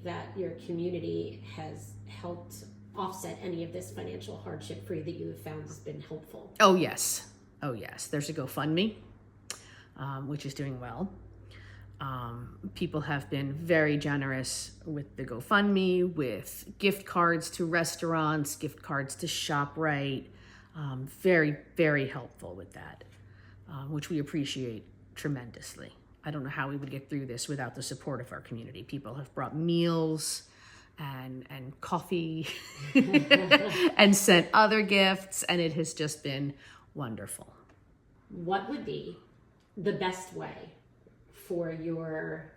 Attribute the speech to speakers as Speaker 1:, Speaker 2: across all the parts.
Speaker 1: think that your community has helped offset any of this financial hardship for you that you have found has been helpful?
Speaker 2: Oh, yes. There's a GoFundMe, which is doing well. People have been very generous with the GoFundMe, with gift cards to restaurants, gift cards to ShopRite. Very, very helpful with that, which we appreciate tremendously. I don't know how we would get through this without the support of our community. People have brought meals and coffee and sent other gifts, and it has just been wonderful.
Speaker 1: What would be the best way for your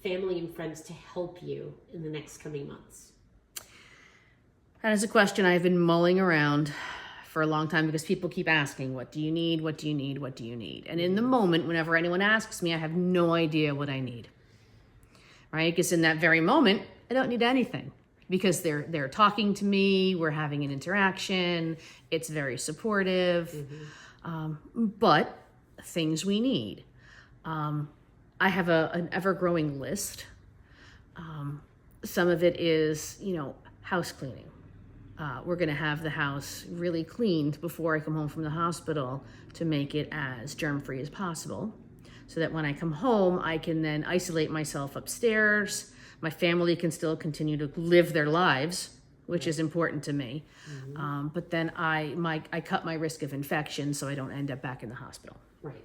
Speaker 1: family and friends to help you in the next coming months?
Speaker 2: That is a question I've been mulling around for a long time because people keep asking, what do you need? What do you need? What do you need? And in the moment, whenever anyone asks me, I have no idea what I need, right? Because in that very moment, I don't need anything because they're talking to me, we're having an interaction, it's very supportive, but things we need. I have an ever-growing list. Some of it is, house cleaning. We're going to have the house really cleaned before I come home from the hospital to make it as germ-free as possible, so that when I come home, I can then isolate myself upstairs. My family can still continue to live their lives, which is important to me. But then I cut my risk of infection so I don't end up back in the hospital.
Speaker 1: Right.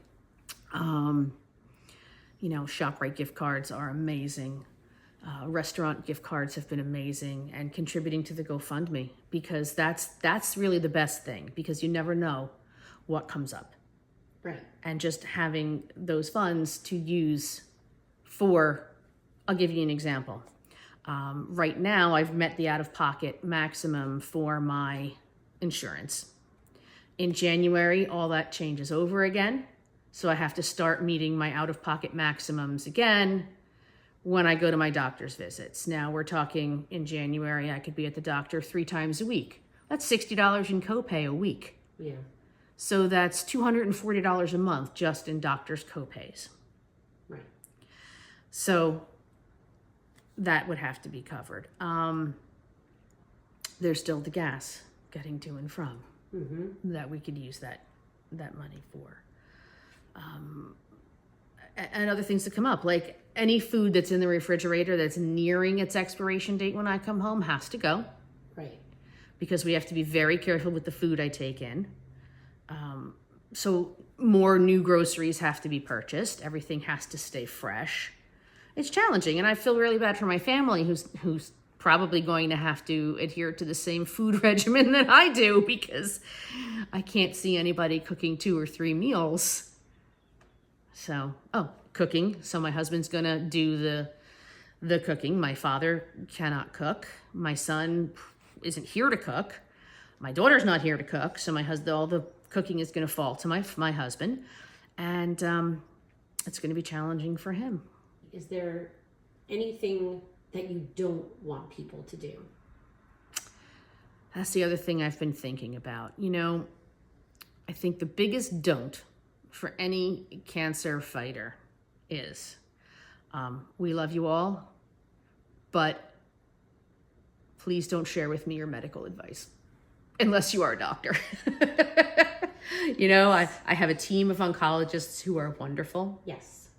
Speaker 2: ShopRite gift cards are amazing. Restaurant gift cards have been amazing, and contributing to the GoFundMe, because that's really the best thing, because you never know what comes up.
Speaker 1: Right.
Speaker 2: And just having those funds to use for, I'll give you an example. Right now, I've met the out-of-pocket maximum for my insurance. In January, all that changes over again. So I have to start meeting my out-of-pocket maximums again when I go to my doctor's visits. Now we're talking in January, I could be at the doctor 3 times a week. That's $60 in copay a week.
Speaker 1: Yeah.
Speaker 2: So that's $240 a month just in doctor's copays.
Speaker 1: Right.
Speaker 2: So that would have to be covered. There's still the gas getting to and from that we could use that money for. And other things that come up, like any food that's in the refrigerator that's nearing its expiration date when I come home has to go.
Speaker 1: Right.
Speaker 2: Because we have to be very careful with the food I take in. So more new groceries have to be purchased. Everything has to stay fresh. It's challenging, and I feel really bad for my family who's probably going to have to adhere to the same food regimen that I do, because I can't see anybody cooking 2 or 3 meals. So, cooking. So my husband's gonna do the cooking. My father cannot cook. My son isn't here to cook. My daughter's not here to cook. So all the cooking is gonna fall to my husband, and it's gonna be challenging for him.
Speaker 1: Is there anything that you don't want people to do?
Speaker 2: That's the other thing I've been thinking about. I think the biggest don't for any cancer fighter is, we love you all, but please don't share with me your medical advice unless you are a doctor. I have a team of oncologists who are wonderful.
Speaker 1: Yes.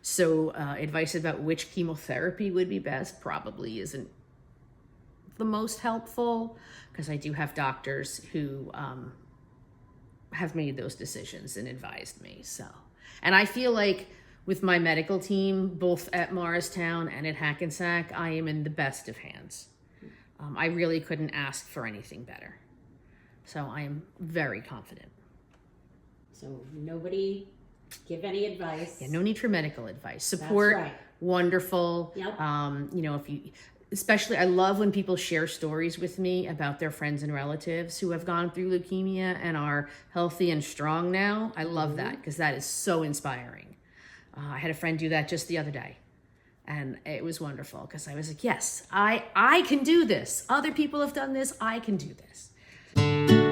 Speaker 2: So advice about which chemotherapy would be best probably isn't the most helpful, because I do have doctors who have made those decisions and advised me. And I feel like with my medical team, both at Morristown and at Hackensack, I am in the best of hands. I really couldn't ask for anything better. So I am very confident.
Speaker 1: So nobody give any advice.
Speaker 2: Yeah, no need for medical advice. Support,
Speaker 1: That's right.
Speaker 2: Wonderful.
Speaker 1: Yep.
Speaker 2: Especially, I love when people share stories with me about their friends and relatives who have gone through leukemia and are healthy and strong now. I love that, because that is so inspiring. I had a friend do that just the other day, and it was wonderful, because I was like, yes, I can do this. Other people have done this. I can do this.